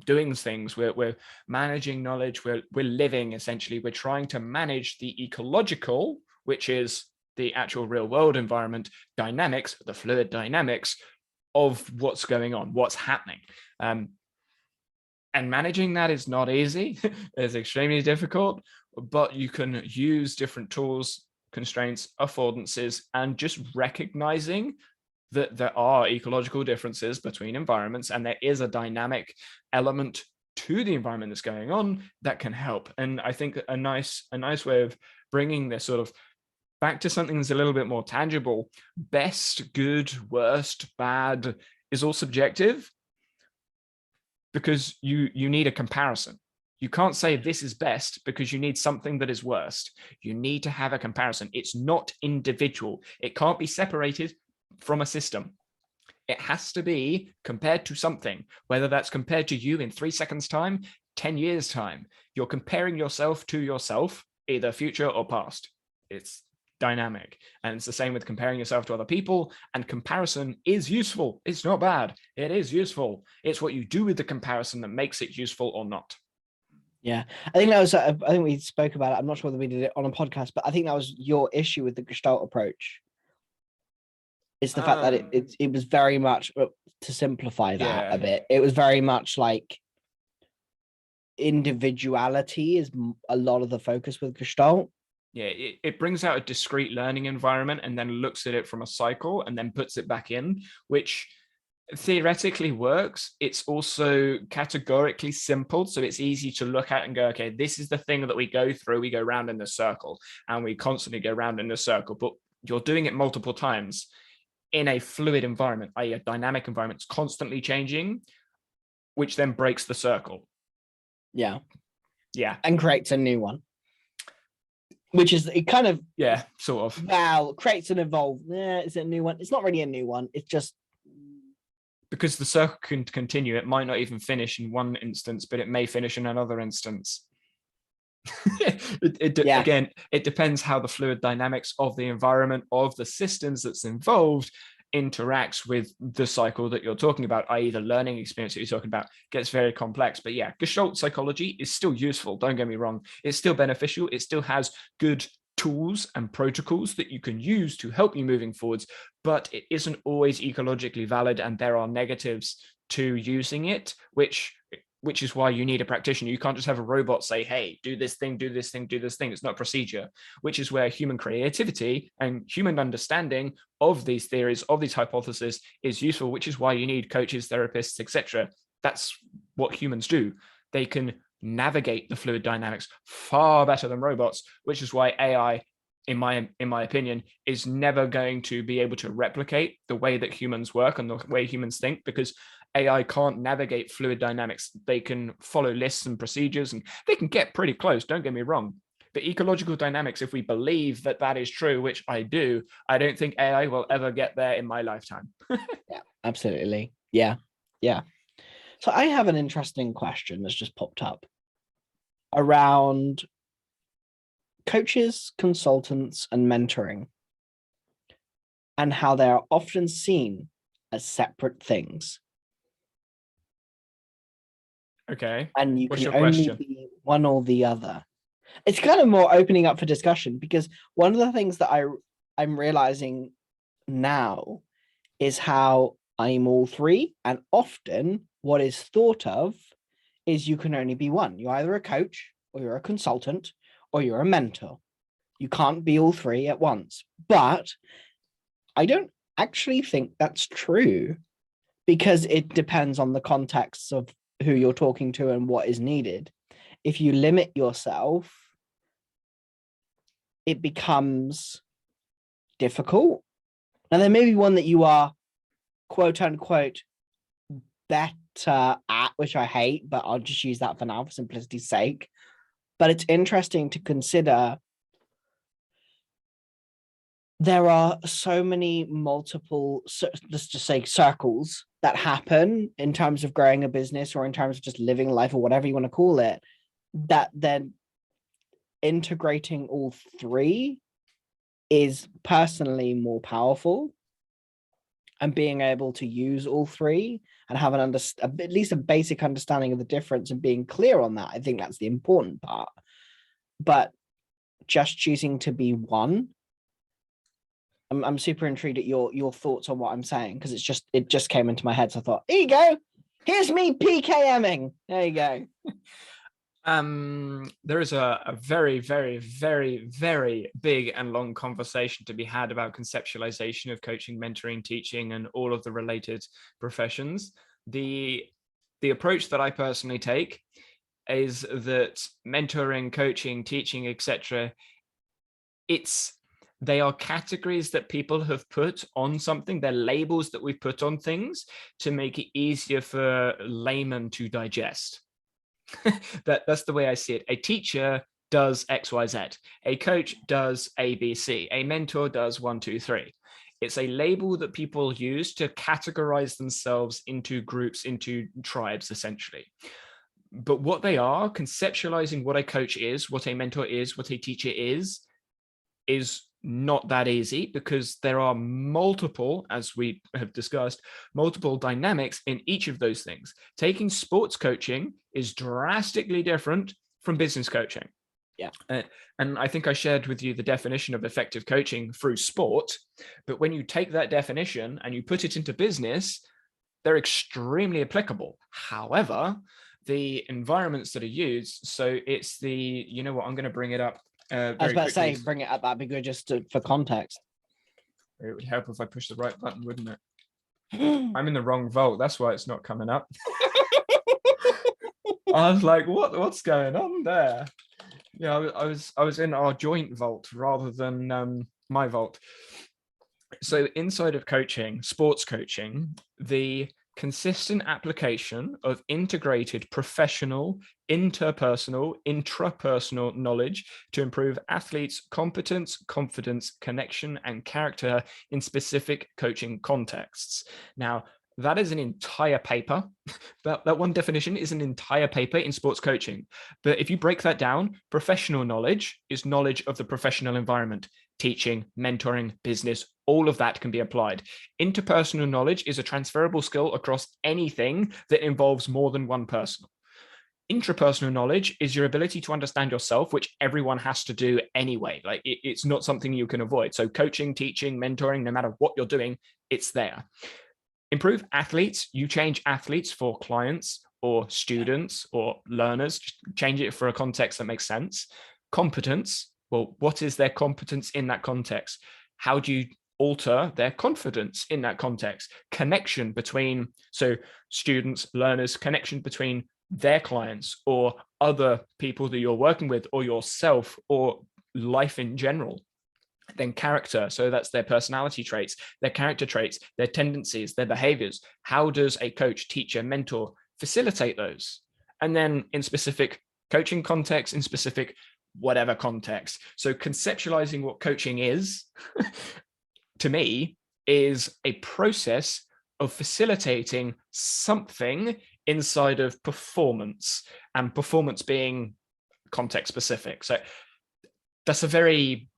doing things, we're managing knowledge, we're living, essentially, we're trying to manage the ecological, which is the actual real world environment dynamics, the fluid dynamics of what's going on, what's happening. And managing that is not easy. It's extremely difficult, but you can use different tools, constraints, affordances, and just recognizing that there are ecological differences between environments, and there is a dynamic element to the environment that's going on that can help. And I think a nice way of bringing this sort of back to something that's a little bit more tangible, best, good, worst, bad is all subjective, because you need a comparison. You can't say this is best because you need something that is worst. You need to have a comparison. It's not individual. It can't be separated from a system. It has to be compared to something, whether that's compared to you in 3 seconds time, 10 years time. You're comparing yourself to yourself, either future or past. It's dynamic. And it's the same with comparing yourself to other people. And comparison is useful. It's not bad. It is useful. It's what you do with the comparison that makes it useful or not. Yeah, I think that was, I think we spoke about it. I'm not sure whether we did it on a podcast, but I think that was your issue with the Gestalt approach. It's the fact that it was very much, to simplify that a bit, it was very much like individuality is a lot of the focus with Gestalt. Yeah, it brings out a discrete learning environment and then looks at it from a cycle and then puts it back in, which theoretically works. It's also categorically simple, so it's easy to look at and go, okay, this is the thing that we go through. We go round in the circle, and we constantly go round in the circle, but you're doing it multiple times in a fluid environment, i.e. a dynamic environment. It's constantly changing, which then breaks the circle. Yeah. And creates a new one. Which is, it kind of, sort of. Wow, creates an evolve. Is it a new one? It's not really a new one. It's just, because the circle can continue. It might not even finish in one instance, but it may finish in another instance. Again, it depends how the fluid dynamics of the environment, of the systems that's involved, interacts with the cycle that you're talking about, i.e. the learning experience that you're talking about. Gets very complex. But yeah, Gestalt psychology is still useful, don't get me wrong. It's still beneficial. It still has good tools and protocols that you can use to help you moving forwards, but it isn't always ecologically valid, and there are negatives to using it, which is why you need a practitioner. You can't just have a robot say, hey, do this thing, do this thing, do this thing. It's not procedure, which is where human creativity and human understanding of these theories, of these hypotheses, is useful, which is why you need coaches, therapists, etc. That's what humans do. They can navigate the fluid dynamics far better than robots, which is why AI, in my opinion, is never going to be able to replicate the way that humans work and the way humans think, because AI can't navigate fluid dynamics. They can follow lists and procedures, and they can get pretty close, don't get me wrong. But ecological dynamics, if we believe that that is true, which I do, I don't think AI will ever get there in my lifetime. Yeah, absolutely. Yeah. So I have an interesting question that's just popped up around coaches, consultants, and mentoring, and how they are often seen as separate things. Okay. And you What's can your only question? be one or the other. It's kind of more opening up for discussion, because one of the things that I'm realizing now is how I'm all three, and often what is thought of is you can only be one. You're either a coach, or you're a consultant, or you're a mentor. You can't be all three at once. But I don't actually think that's true, because it depends on the context of who you're talking to and what is needed. If you limit yourself, it becomes difficult. Now, there may be one that you are, quote unquote, better at, which I hate, but I'll just use that for now for simplicity's sake. But it's interesting to consider there are so many multiple, let's just say, circles that happen in terms of growing a business or in terms of just living life or whatever you want to call it, that then integrating all three is personally more powerful, and being able to use all three and have at least a basic understanding of the difference and being clear on that, I think that's the important part. But just choosing to be one, I'm super intrigued at your thoughts on what I'm saying, because it just came into my head. So I thought, here you go. Here's me PKMing. There you go. There is a very, very, very, very big and long conversation to be had about conceptualization of coaching, mentoring, teaching, and all of the related professions. The approach that I personally take is that mentoring, coaching, teaching, etc., they are categories that people have put on something. They're labels that we've put on things to make it easier for laymen to digest. That's the way I see it. A teacher does X, Y, Z. A coach does A, B, C. A mentor does 1, 2, 3. It's a label that people use to categorize themselves into groups, into tribes, essentially. But what they are, conceptualizing what a coach is, what a mentor is, what a teacher is not that easy, because there are multiple, as we have discussed, multiple dynamics in each of those things. Taking sports coaching is drastically different from business coaching. Yeah. And I think I shared with you the definition of effective coaching through sport, but when you take that definition and you put it into business, they're extremely applicable. However, the environments that are used, so it's you know what, I'm going to bring it up. I was about to say, bring it up. That'd be good just for context. It would help if I push the right button, wouldn't it? I'm in the wrong vault. That's why it's not coming up. I was like, what's going on there? Yeah, I was in our joint vault rather than my vault. So inside of coaching, sports coaching, the consistent application of integrated professional, interpersonal, intrapersonal knowledge to improve athletes' competence, confidence, connection, and character in specific coaching contexts. Now, that is an entire paper. That one definition is an entire paper in sports coaching. But if you break that down, professional knowledge is knowledge of the professional environment. Teaching, mentoring, business, all of that can be applied. Interpersonal knowledge is a transferable skill across anything that involves more than one person. Intrapersonal knowledge is your ability to understand yourself, which everyone has to do anyway. Like it's not something you can avoid. So coaching, teaching, mentoring, no matter what you're doing, it's there. Improve athletes. You change athletes for clients or students or learners. Just change it for a context that makes sense. Competence. Well, what is their competence in that context? How do you alter their confidence in that context? Connection between, so students, learners, connection between their clients or other people that you're working with or yourself or life in general. Then character, so that's their personality traits, their character traits, their tendencies, their behaviors. How does a coach, teacher, mentor facilitate those? And then in specific coaching context, in specific whatever context. So conceptualizing what coaching is, to me, is a process of facilitating something inside of performance, and performance being context specific. So that's a very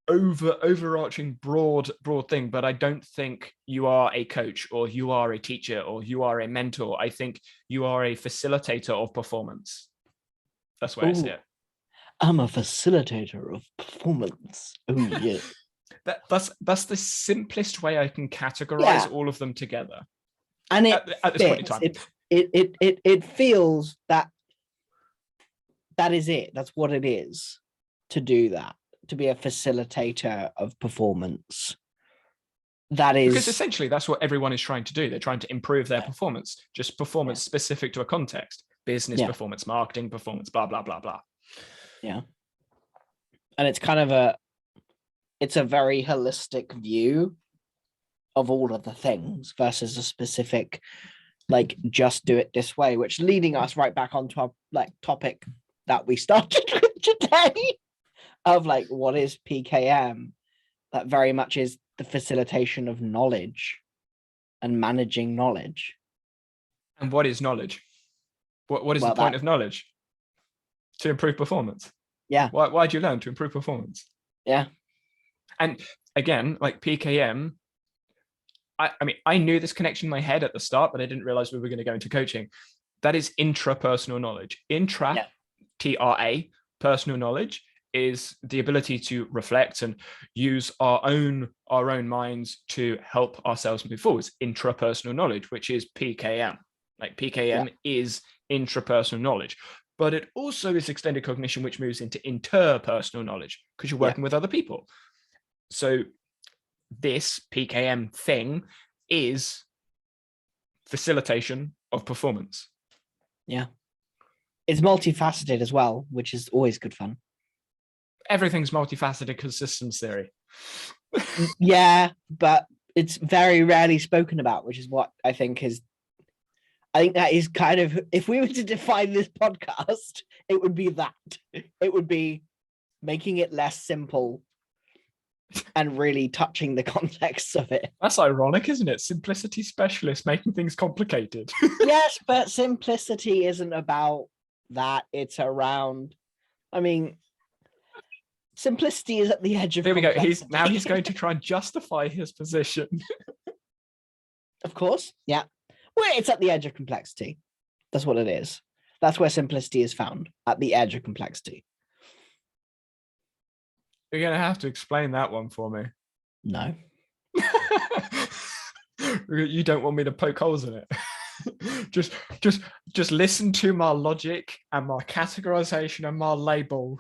overarching broad thing, but I don't think you are a coach or you are a teacher or you are a mentor. I think you are a facilitator of performance. That's where I see it. I'm a facilitator of performance. Oh yeah. That's the simplest way I can categorize all of them together. And at this point in time, it feels that is it. That's what it is to do that, to be a facilitator of performance. that is because essentially that's what everyone is trying to do. They're trying to improve their performance, just performance specific to a context, business performance, marketing performance, blah, blah, blah, blah. Yeah. And it's kind of it's a very holistic view of all of the things versus a specific, like, just do it this way, which leading us right back onto our like topic that we started with today of like, what is PKM? That very much is the facilitation of knowledge and managing knowledge. And what is knowledge? What is the point of knowledge? To improve performance. Yeah. Why do you learn? To improve performance. Yeah. And again, like PKM, I mean, I knew this connection in my head at the start, but I didn't realize we were going to go into coaching. That is intrapersonal knowledge. TRA, personal knowledge, is the ability to reflect and use our own minds to help ourselves move forwards. Intrapersonal knowledge, which is PKM. Like PKM is intrapersonal knowledge, but it also is extended cognition, which moves into interpersonal knowledge because you're working with other people. So this PKM thing is facilitation of performance. Yeah. It's multifaceted as well, which is always good fun. Everything's multifaceted because systems theory. Yeah, but it's very rarely spoken about, which is what I think that is kind of, if we were to define this podcast, it would be that. It would be making it less simple and really touching the context of it. That's ironic, isn't it? Simplicity specialist making things complicated. Yes, but simplicity isn't about that. It's around, I mean, simplicity is at the edge of complexity. Here we go. He's going to try and justify his position. Of course, yeah. Well, it's at the edge of complexity. That's what it is. That's where simplicity is found, at the edge of complexity. You're going to have to explain that one for me. No. You don't want me to poke holes in it. just listen to my logic and my categorization and my label.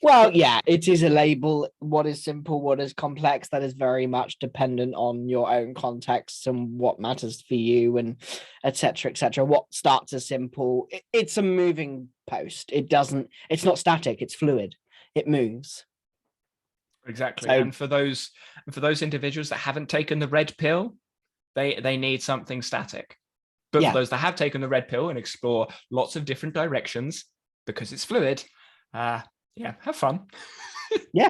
Well, yeah, it is a label. What is simple, what is complex, that is very much dependent on your own context and what matters for you, and et cetera, et cetera. What starts as simple, it's a moving post. It's not static, it's fluid. It moves. Exactly. So, and for those individuals that haven't taken the red pill, they need something static. But for those that have taken the red pill and explore lots of different directions, because it's fluid, have fun. Yeah.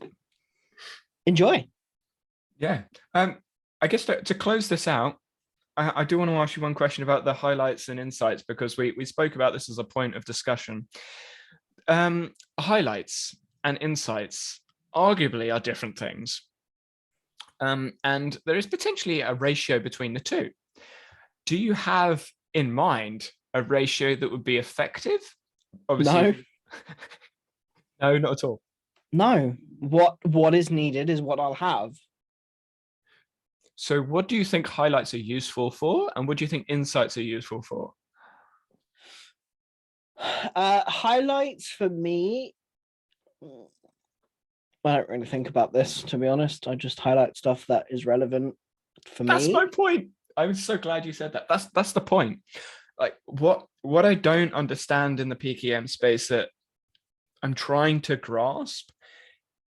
Enjoy. Yeah. I guess to close this out, I do want to ask you one question about the highlights and insights, because we spoke about this as a point of discussion. Highlights and insights arguably are different things. And there is potentially a ratio between the two. Do you have in mind a ratio that would be effective? Obviously, no, not at all. No. What is needed is what I'll have. So what do you think highlights are useful for, and what do you think insights are useful for? Highlights for me, I don't really think about this, to be honest. I just highlight stuff that is relevant for me. That's my point. I was so glad you said that. That's the point. Like what I don't understand in the PKM space that I'm trying to grasp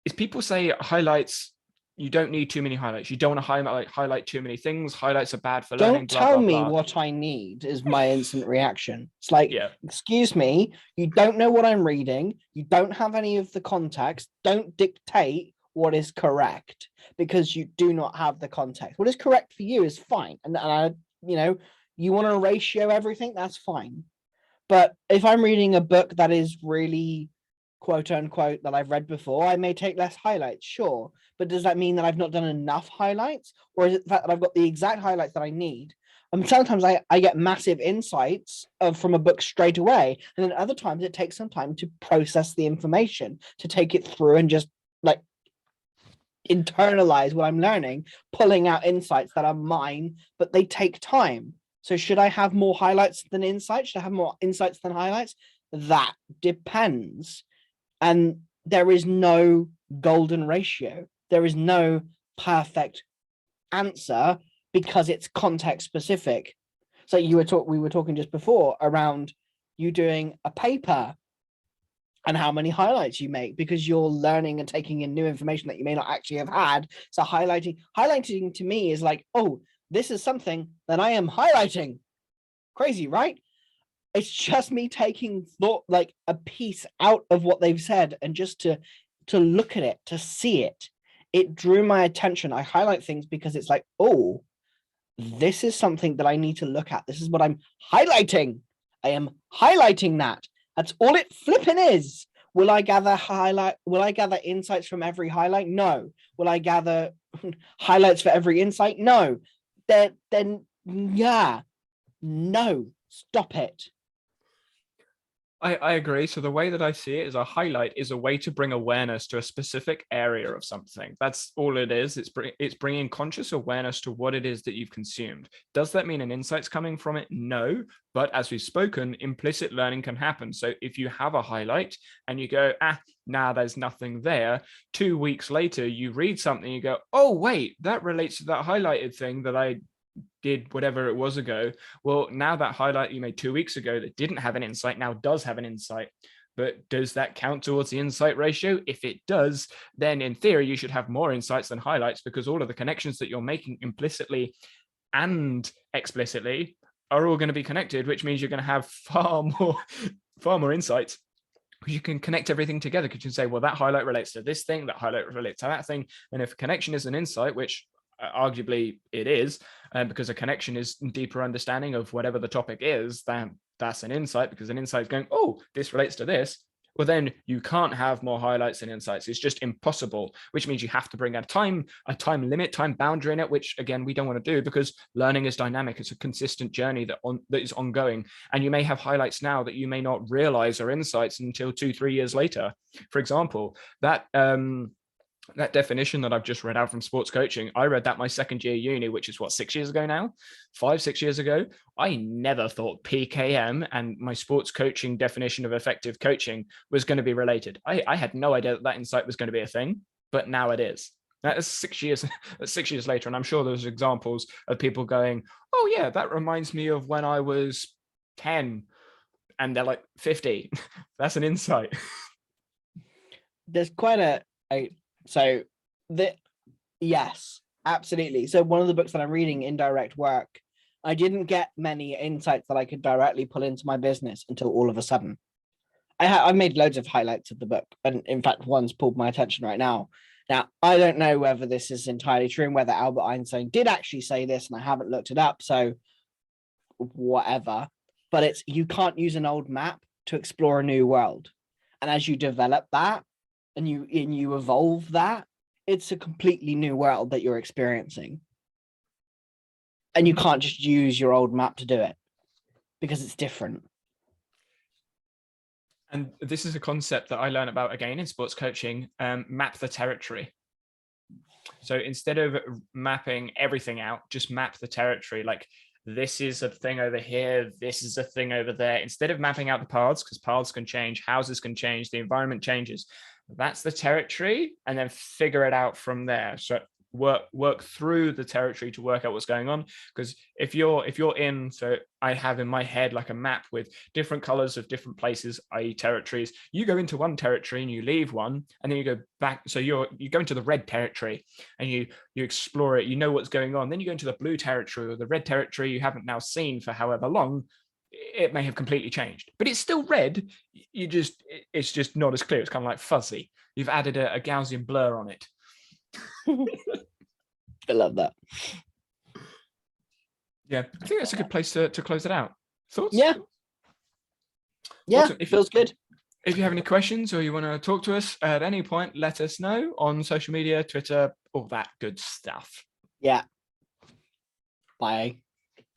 is people say highlights, you don't need too many highlights. You don't want to highlight too many things. Highlights are bad for learning. Don't tell me what I need is my instant reaction. It's like, excuse me, you don't know what I'm reading. You don't have any of the context. Don't dictate what is correct, because you do not have the context. What is correct for you is fine. And I, you want to ratio everything, that's fine. But if I'm reading a book that is really quote unquote that I've read before, I may take less highlights, sure. But does that mean that I've not done enough highlights? Or is it the fact that I've got the exact highlights that I need? Sometimes I get massive insights from a book straight away. And then other times it takes some time to process the information, to take it through and just like internalize what I'm learning, pulling out insights that are mine, but they take time. So should I have more highlights than insights? Should I have more insights than highlights? That depends. And there is no golden ratio. There is no perfect answer because it's context specific. So we were talking just before around you doing a paper and how many highlights you make because you're learning and taking in new information that you may not actually have had. So highlighting to me is like, oh, this is something that I am highlighting. Crazy, right? It's just me taking like a piece out of what they've said and just to look at it, to see it. It drew my attention. I highlight things because it's like, oh, this is something that I need to look at. This is what I'm highlighting. I am highlighting that. That's all it flipping is. Will I gather insights from every highlight? No. Will I gather highlights for every insight? No. Then yeah. No. Stop it. I agree. So the way that I see it is a highlight is a way to bring awareness to a specific area of something. That's all it is. It's bringing conscious awareness to what it is that you've consumed. Does that mean an insight's coming from it? No. But as we've spoken, implicit learning can happen. So if you have a highlight and you go, there's nothing there. 2 weeks later, you read something, you go, oh, wait, that relates to that highlighted thing that I did whatever it was ago. Well, now that highlight you made 2 weeks ago that didn't have an insight now does have an insight. But does that count towards the insight ratio? If it does, then in theory, you should have more insights than highlights because all of the connections that you're making implicitly and explicitly are all going to be connected, which means you're going to have far more insights. Because you can connect everything together because you can say, well, that highlight relates to this thing, that highlight relates to that thing. And if a connection is an insight, which arguably it is, because a connection is deeper understanding of whatever the topic is, then that's an insight because an insight is going, oh, this relates to this. Well, then you can't have more highlights and insights. It's just impossible, which means you have to bring a time limit, time boundary in it, which again, we don't want to do because learning is dynamic. It's a consistent journey that is ongoing. And you may have highlights now that you may not realize are insights until 2-3 years later. For example, that definition that I've just read out from sports coaching, I read that my second year uni, which is 6 years ago now, 5-6 years ago. I never thought PKM and my sports coaching definition of effective coaching was going to be related. I had no idea that insight was going to be a thing, but now it is. That is 6 years, 6 years later. And I'm sure there's examples of people going, oh yeah, that reminds me of when I was 10 and they're like 50. That's an insight. There's quite yes, absolutely. So one of the books that I'm reading, Indirect Work, I didn't get many insights that I could directly pull into my business until all of a sudden. I've made loads of highlights of the book, and in fact, one's pulled my attention right now. Now, I don't know whether this is entirely true and whether Albert Einstein did actually say this, and I haven't looked it up, so whatever. But it's, you can't use an old map to explore a new world. And as you develop that, and you evolve that, it's a completely new world that you're experiencing. And you can't just use your old map to do it because it's different. And this is a concept that I learned about again in sports coaching, map the territory. So instead of mapping everything out, just map the territory. Like, this is a thing over here, this is a thing over there. Instead of mapping out the paths, because paths can change, houses can change, the environment changes. That's the territory, and then figure it out from there. So work through the territory to work out what's going on. Because if you're in, so I have in my head like a map with different colors of different places, i.e. territories. You go into one territory and you leave one, and then you go back. So you go into the red territory and you explore it. You know what's going on. Then you go into the blue territory or the red territory you haven't now seen for however long. It may have completely changed, but it's still red. It's just not as clear. It's kind of like fuzzy. You've added a Gaussian blur on it. I love that. Yeah, I think that's a good place to close it out. Thoughts? Yeah, Awesome. It feels good. If you have any questions or you want to talk to us at any point, let us know on social media, Twitter, all that good stuff. Yeah. Bye.